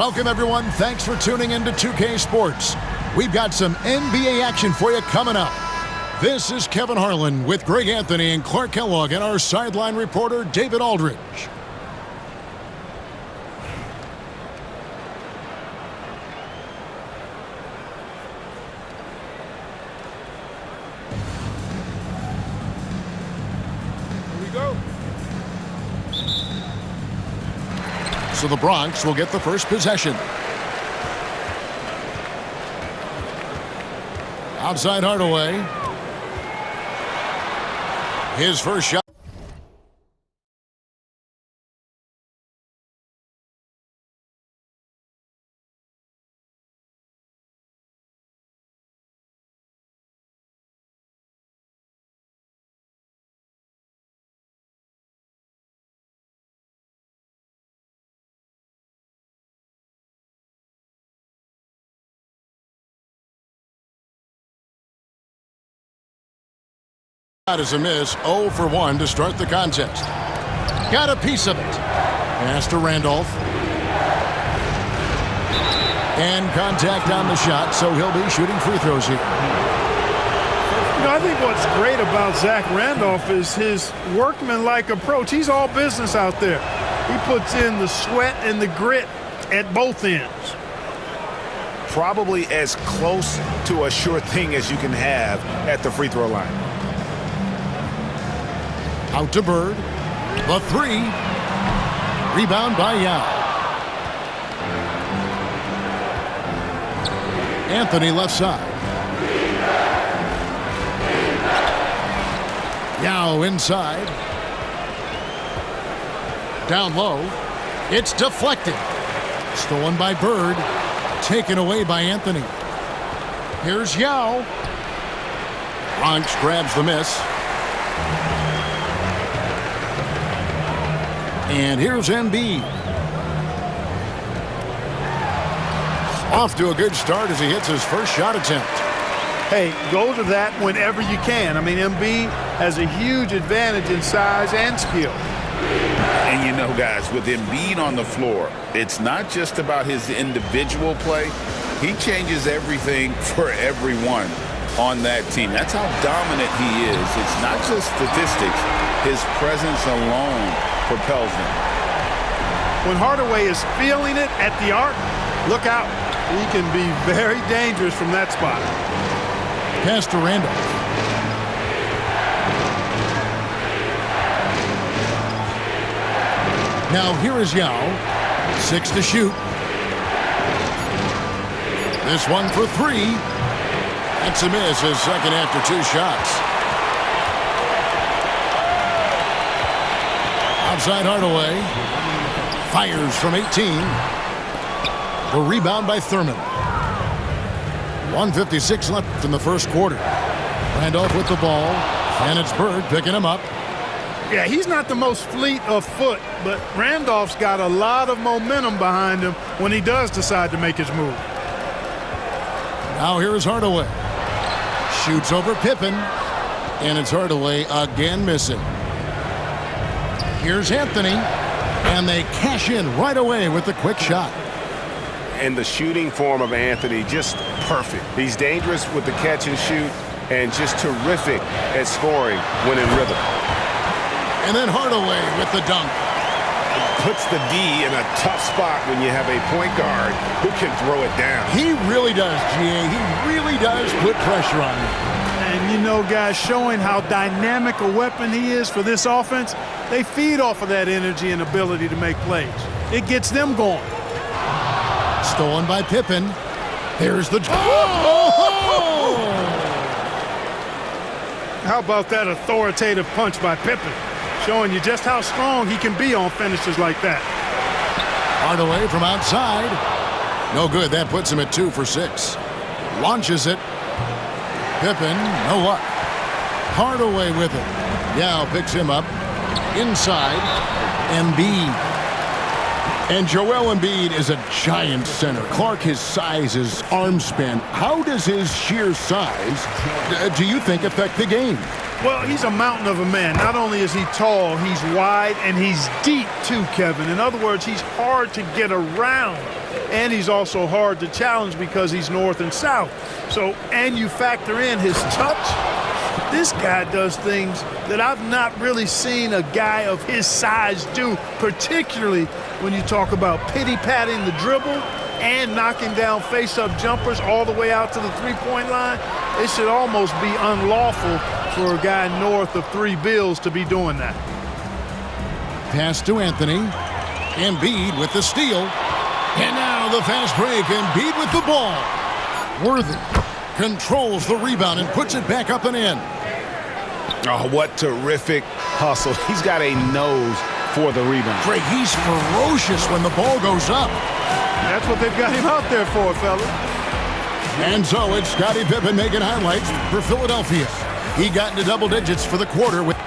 Welcome, everyone. Thanks for tuning in to 2K Sports. We've got some NBA action for you coming up. This is Kevin Harlan with Greg Anthony and Clark Kellogg and our sideline reporter, David Aldridge. So the Bronx will get the first possession. Outside Hardaway. His first shot. Is a miss. 0 for 1 to start the contest. Got a piece of it. Pass to Randolph. And contact on the shot, so he'll be shooting free throws here. You know, I think what's great about Zach Randolph is his workmanlike approach. He's all business out there. He puts in the sweat and the grit at both ends. Probably as close to a sure thing as you can have at the free throw line. Out to Bird. The three. Rebound by Yao. Anthony left side. Yao inside. Down low. It's deflected. Stolen by Bird. Taken away by Anthony. Here's Yao. Bronx grabs the miss. And here's Embiid. Off to a good start as he hits his first shot attempt. Hey, go to that whenever you can. I mean, Embiid has a huge advantage in size and skill. And you know, guys, with Embiid on the floor, it's not just about his individual play. He changes everything for everyone on that team. That's how dominant he is. It's not just statistics. His presence alone propels them. When Hardaway is feeling it at the arc, look out. He can be very dangerous from that spot. Pass to Randolph. Now here is Yao. 6 to shoot. This one for 3. That's a miss, his second after 2 shots. Outside Hardaway. Fires from 18. The rebound by Thurman. 1:56 left in the first quarter. Randolph with the ball. And it's Bird picking him up. Yeah, he's not the most fleet of foot, but Randolph's got a lot of momentum behind him when he does decide to make his move. Now here is Hardaway. Shoots over Pippen. And it's Hardaway again missing. Here's Anthony, and they cash in right away with the quick shot. And the shooting form of Anthony, just perfect. He's dangerous with the catch and shoot, and just terrific at scoring when in rhythm. And then Hardaway with the dunk. Puts the D in a tough spot when you have a point guard who can throw it down. He really does, GA. He really does put pressure on him. And you know, guys, showing how dynamic a weapon he is for this offense, they feed off of that energy and ability to make plays. It gets them going. Stolen by Pippen. There's the... Oh! How about that authoritative punch by Pippen? Showing you just how strong he can be on finishes like that. Hardaway from outside. No good. That puts him at 2 for 6. Launches it. Pippen, no luck. Hardaway with it. Yao picks him up. Inside. Embiid. And Joel Embiid is a giant center. Clark, his size, his arm span. How does his sheer size, do you think, affect the game? Well, he's a mountain of a man. Not only is he tall, he's wide, and he's deep too, Kevin. In other words, he's hard to get around. and he's also hard to challenge because he's north and south. So, and you factor in his touch, this guy does things that I've not really seen a guy of his size do, particularly when you talk about pity-patting the dribble and knocking down face-up jumpers all the way out to the three-point line. It should almost be unlawful for a guy north of 3 bills to be doing that. Pass to Anthony. Embiid with the steal. And now the fast break. Embiid with the ball. Worthy controls the rebound and puts it back up and in. Oh, what terrific hustle. He's got a nose for the rebound. Greg, he's ferocious when the ball goes up. That's what they've got him out there for, fellas. And so it's Scottie Pippen making highlights for Philadelphia. He got into double digits for the quarter with...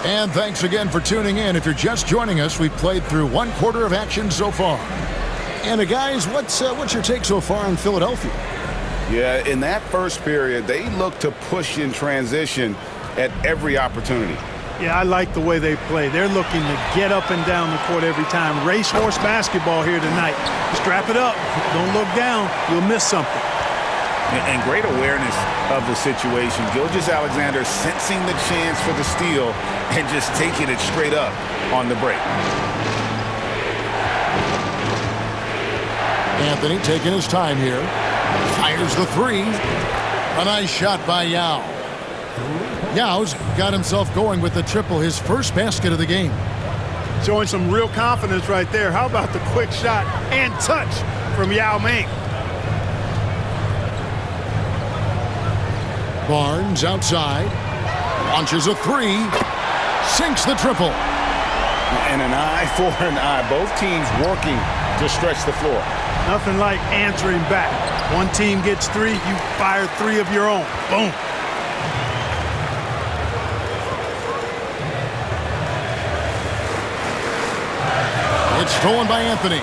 And thanks again for tuning in. If you're just joining us, we've played through 1 quarter of action so far. And guys, what's your take so far on Philadelphia? Yeah, in that first period, they looked to push in transition at every opportunity. Yeah, I like the way they play. They're looking to get up and down the court every time. Racehorse basketball here tonight. Strap it up. Don't look down. You'll miss something. And great awareness of the situation. Gilgeous-Alexander sensing the chance for the steal and just taking it straight up on the break. Anthony taking his time here. Fires the 3. A nice shot by Yao. Yao's got himself going with the triple, his first basket of the game. Showing some real confidence right there. How about the quick shot and touch from Yao Ming? Barnes outside. Launches a 3. Sinks the triple. And an eye for an eye. Both teams working to stretch the floor. Nothing like answering back. One team gets 3, you fire 3 of your own. Boom. It's stolen by Anthony.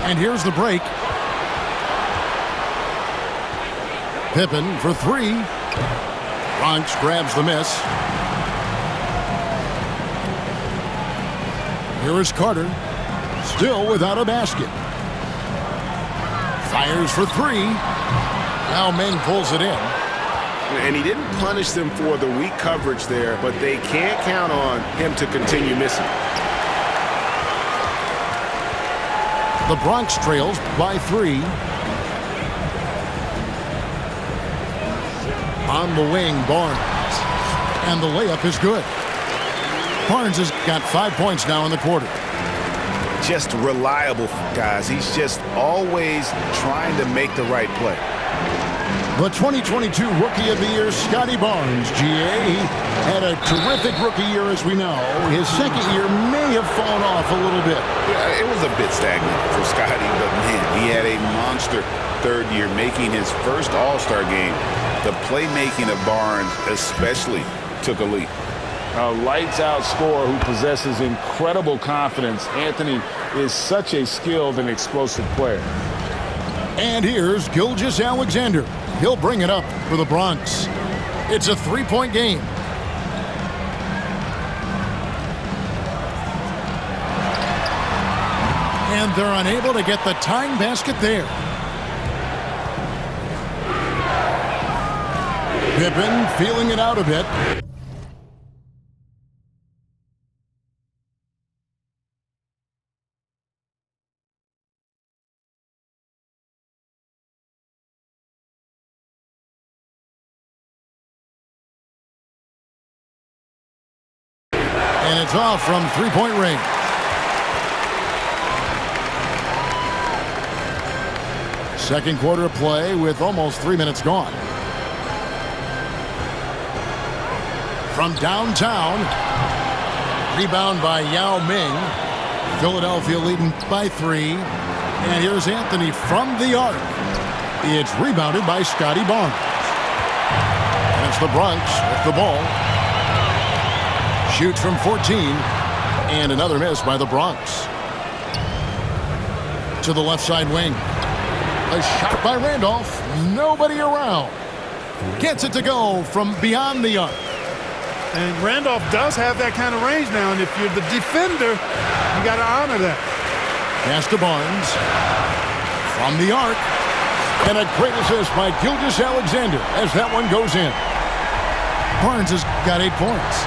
And here's the break. Pippen for 3. Bronx grabs the miss. Here is Carter. Still without a basket. Fires for 3. Now Ming pulls it in. And he didn't punish them for the weak coverage there, but they can't count on him to continue missing. The Bronx trails by 3. On the wing, Barnes. And the layup is good. Barnes has got 5 points now in the quarter. Just reliable, guys. He's just always trying to make the right play. The 2022 Rookie of the Year, Scottie Barnes, GA. He had a terrific rookie year, as we know. His second year may have fallen off a little bit. Yeah, it was a bit stagnant for Scottie, but man, he had a monster third year, making his first All-Star game. The playmaking of Barnes especially took a leap. A lights-out scorer who possesses incredible confidence. Anthony is such a skilled and explosive player. And here's Gilgeous-Alexander. He'll bring it up for the Bronx. It's a 3-point game. And they're unable to get the tying basket there. Pippen feeling it out a bit. And it's off from three-point range. Second quarter of play with almost 3 minutes gone. From downtown, rebound by Yao Ming. Philadelphia leading by 3. And here's Anthony from the arc. It's rebounded by Scottie Barnes. And it's the Bronx with the ball. Shoots from 14. And another miss by the Bronx. To the left side wing. A shot by Randolph. Nobody around. Gets it to go from beyond the arc. And Randolph does have that kind of range now, and if you're the defender, you got to honor that. Pass to Barnes. From the arc. And a great assist by Gilgeous-Alexander as that one goes in. Barnes has got 8 points.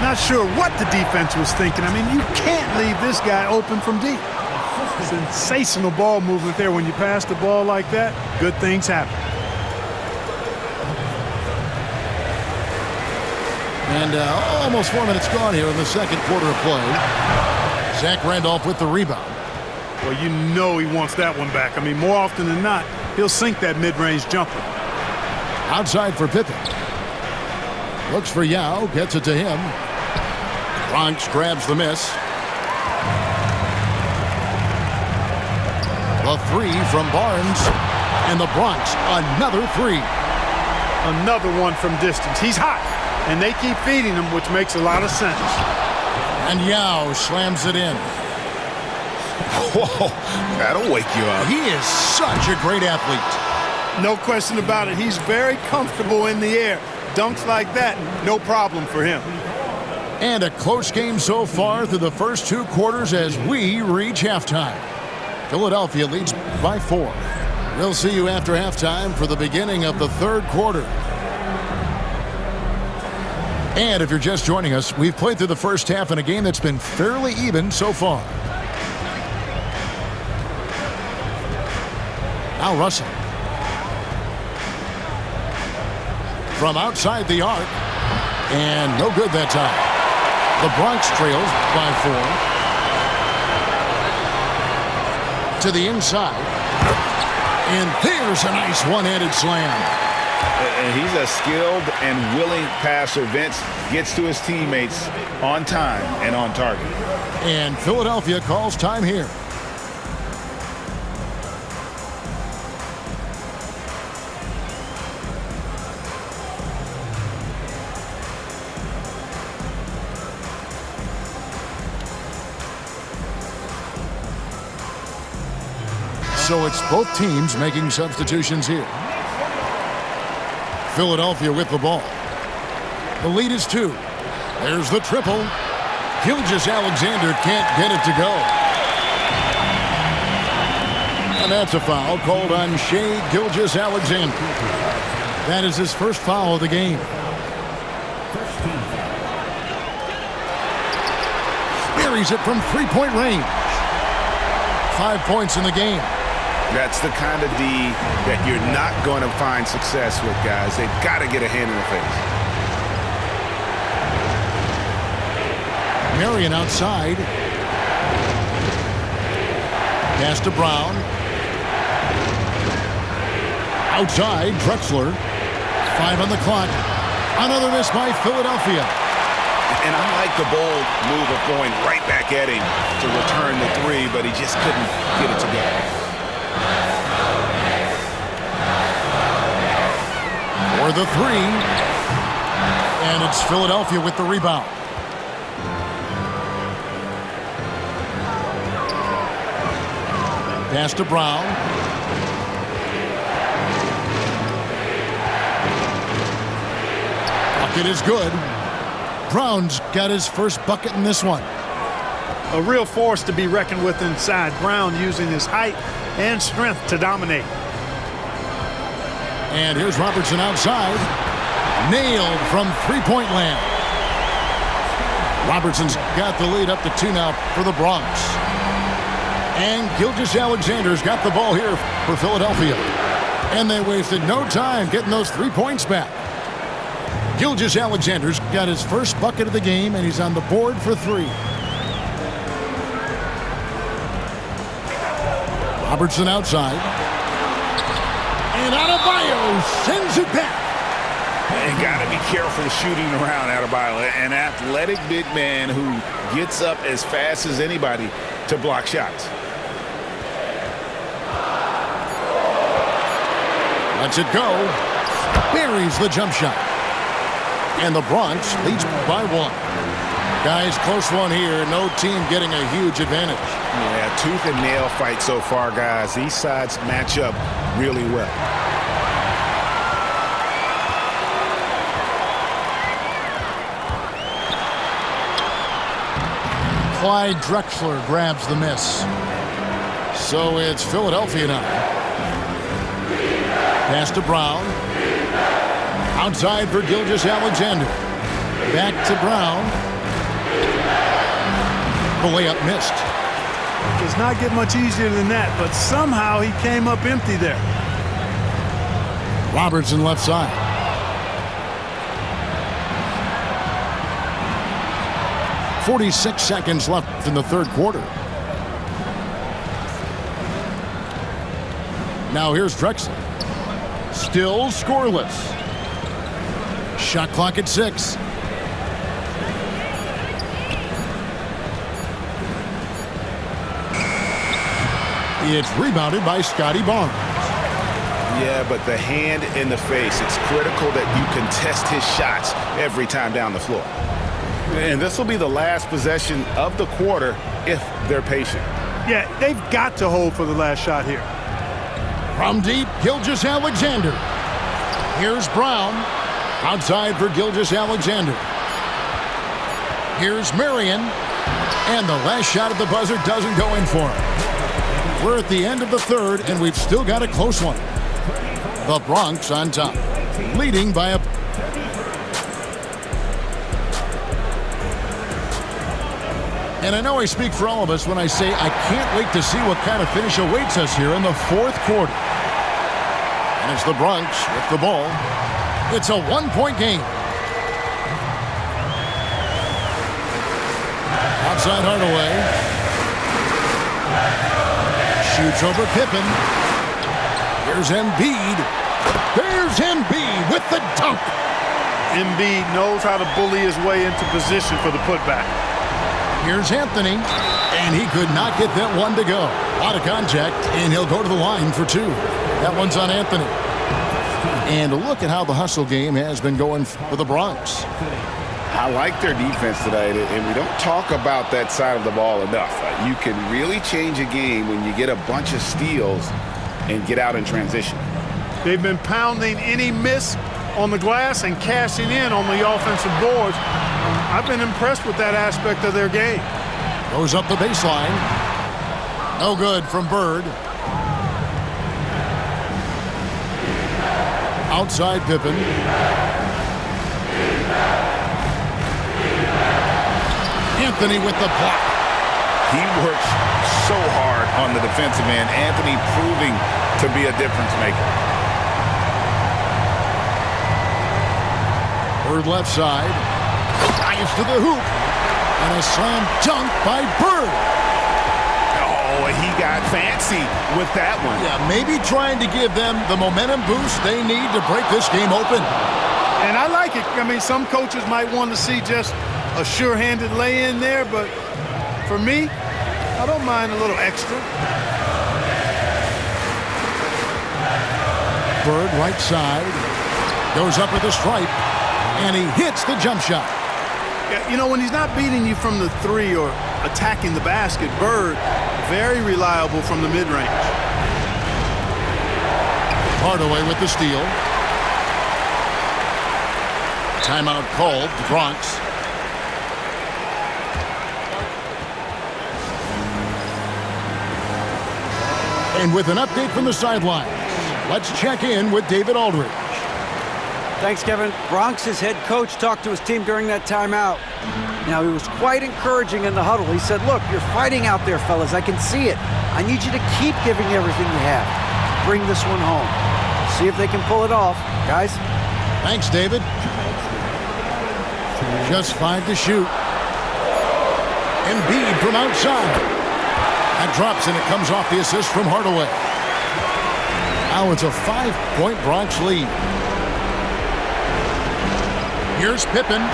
Not sure what the defense was thinking. I mean, you can't leave this guy open from deep. Sensational ball movement there. When you pass the ball like that, good things happen. And almost 4 minutes gone here in the second quarter of play. Zach Randolph with the rebound. Well, you know he wants that one back. I mean, more often than not, he'll sink that mid-range jumper. Outside for Pippen. Looks for Yao, gets it to him. Bronx grabs the miss. The three from Barnes. And the Bronx, another three. Another one from distance. He's hot, and they keep feeding him, which makes a lot of sense. And Yao slams it in. Whoa, that'll wake you up. He is such a great athlete. No question about it. He's very comfortable in the air. Dunks like that, no problem for him. And a close game so far through the first 2 quarters as we reach halftime. Philadelphia leads by 4. We'll see you after halftime for the beginning of the third quarter. And if you're just joining us, we've played through the first half in a game that's been fairly even so far. Now Russell. From outside the arc. And no good that time. The Bronx trails by 4. To the inside. And there's a nice one-handed slam. And he's a skilled and willing passer. Vince gets to his teammates on time and on target. And Philadelphia calls time here. So it's both teams making substitutions here. Philadelphia with the ball. The lead is 2. There's the triple. Gilgeous-Alexander can't get it to go. And that's a foul called on Shai Gilgeous-Alexander. That is his first foul of the game. Buries it from three-point range. 5 points in the game. That's the kind of D that you're not going to find success with, guys. They've got to get a hand in the face. Marion outside. Pass to Brown. Outside, Drexler. 5 on the clock. Another miss by Philadelphia. And I like the bold move of going right back at him to return the 3, but he just couldn't get it together. For the 3. And it's Philadelphia with the rebound. Pass to Brown. Bucket is good. Brown's got his first bucket in this one. A real force to be reckoned with inside. Brown using his height and strength to dominate. And here's Robertson outside. Nailed from three-point land. Robertson's got the lead up to 2 now for the Bronx. And Gilgeous-Alexander's got the ball here for Philadelphia. And they wasted no time getting those 3 points back. Gilgeous-Alexander's got his first bucket of the game, and he's on the board for 3. Robertson outside. And Adebayo sends it back. And got to be careful shooting around Adebayo. An athletic big man who gets up as fast as anybody to block shots. Lets it go. Buries the jump shot. And the Bronx leads by 1. Guys, close one here. No team getting a huge advantage. Yeah, tooth and nail fight so far, guys. These sides match up really well. Clyde Drexler grabs the miss. So it's Philadelphia now. Pass to Brown. Outside for Gilgeous-Alexander. Back to Brown. The layup missed. Does not get much easier than that, but somehow he came up empty there. Robertson left side. .46 seconds left in the third quarter. Now here's Drexler. Still scoreless. Shot clock at 6. It's rebounded by Scotty Barnes. Yeah, but the hand in the face, it's critical that you contest his shots every time down the floor. And this will be the last possession of the quarter if they're patient. Yeah, they've got to hold for the last shot here. From deep, Gilgeous-Alexander. Here's Brown. Outside for Gilgeous-Alexander. Here's Marion. And the last shot at the buzzer doesn't go in for him. We're at the end of the third, and we've still got a close one. The Bronx on top, leading by a... And I know I speak for all of us when I say I can't wait to see what kind of finish awaits us here in the fourth quarter. And it's the Bronx with the ball. It's a one-point game. Outside Hardaway. Shoots over Pippen. Here's Embiid. There's Embiid with the dunk. Embiid knows how to bully his way into position for the putback. Here's Anthony, and he could not get that one to go. Out of contact, and he'll go to the line for 2. That one's on Anthony. And look at how the hustle game has been going for the Bronx. I like their defense tonight, and we don't talk about that side of the ball enough. You can really change a game when you get a bunch of steals and get out in transition. They've been pounding any miss on the glass and cashing in on the offensive boards. I've been impressed with that aspect of their game. Goes up the baseline. No good from Bird. Outside Pippen. Anthony with the block. He works so hard on the defensive end. Anthony proving to be a difference maker. Bird left side. Drives to the hoop. And a slam dunk by Bird. Oh, he got fancy with that one. Yeah, maybe trying to give them the momentum boost they need to break this game open. And I like it. I mean, some coaches might want to see just a sure-handed lay-in there, but for me, I don't mind a little extra. Bird right side. Goes up with a stripe. And he hits the jump shot. Yeah, you know, when he's not beating you from the 3 or attacking the basket, Bird, very reliable from the mid-range. Hardaway with the steal. Timeout called, the Bronx. And with an update from the sidelines, let's check in with David Aldridge. Thanks, Kevin. Bronx's head coach talked to his team during that timeout. Now, he was quite encouraging in the huddle. He said, look, you're fighting out there, fellas. I can see it. I need you to keep giving everything you have. Bring this one home. See if they can pull it off. Guys? Thanks, David. Just 5 to shoot. Embiid from outside. That drops, and it comes off the assist from Hardaway. Now it's a 5-point Bronx lead. Here's Pippen.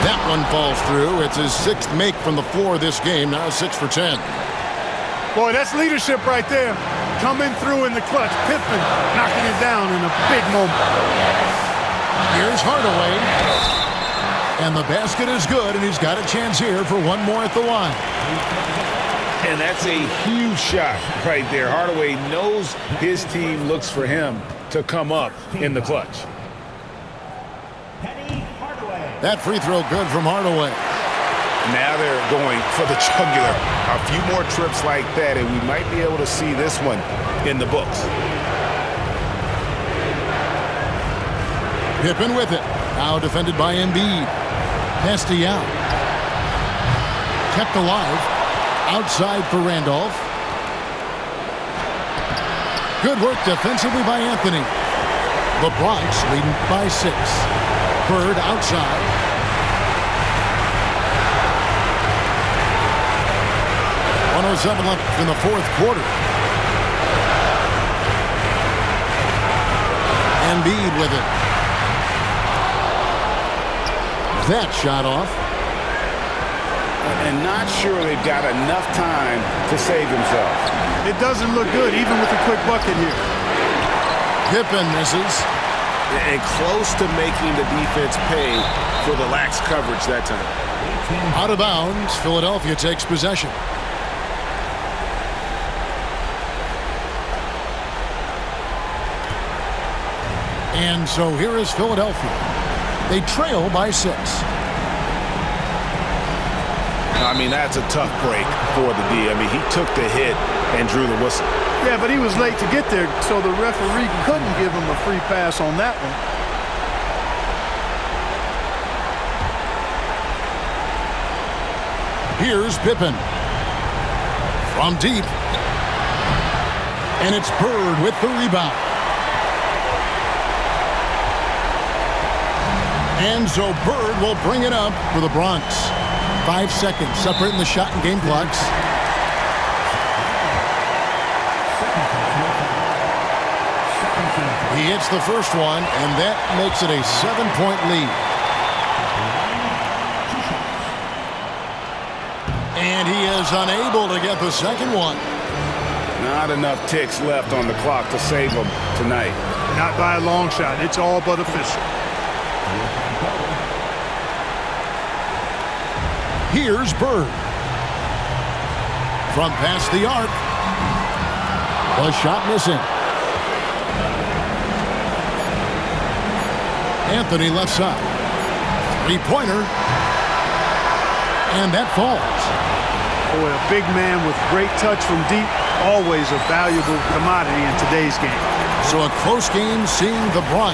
That one falls through. It's his 6th make from the floor this game. Now 6 for 10. Boy, that's leadership right there. Coming through in the clutch. Pippen knocking it down in a big moment. Here's Hardaway. And the basket is good, and he's got a chance here for one more at the line. And that's a huge shot right there. Hardaway knows his team looks for him to come up in the clutch. That free throw good from Hardaway. Now they're going for the jugular. A few more trips like that, and we might be able to see this one in the books. Pippen with it. Now defended by Embiid. Pascal. Kept alive. Outside for Randolph. Good work defensively by Anthony. The Bronx leading by 6. Bird outside. .107 left in the fourth quarter. Embiid with it. That shot off. And not sure they've got enough time to save themselves. It doesn't look good, even with a quick bucket here. Pippen misses. And close to making the defense pay for the lax coverage that time. Out of bounds, Philadelphia takes possession. And so here is Philadelphia. They trail by 6. I mean, that's a tough break for the D. I mean, he took the hit and drew the whistle. Yeah, but he was late to get there, so the referee couldn't give him a free pass on that one. Here's Pippen. From deep. And it's Bird with the rebound. And so Bird will bring it up for the Bronx. 5 seconds separating the shot and game clocks. He hits the first one, and that makes it a 7-point lead. And he is unable to get the second one. Not enough ticks left on the clock to save them tonight. Not by a long shot. It's all but official. Here's Bird. From past the arc. The shot missing. Anthony left side. Three-pointer. And that falls. Boy, a big man with great touch from deep. Always a valuable commodity in today's game. So a close game seeing the Bronx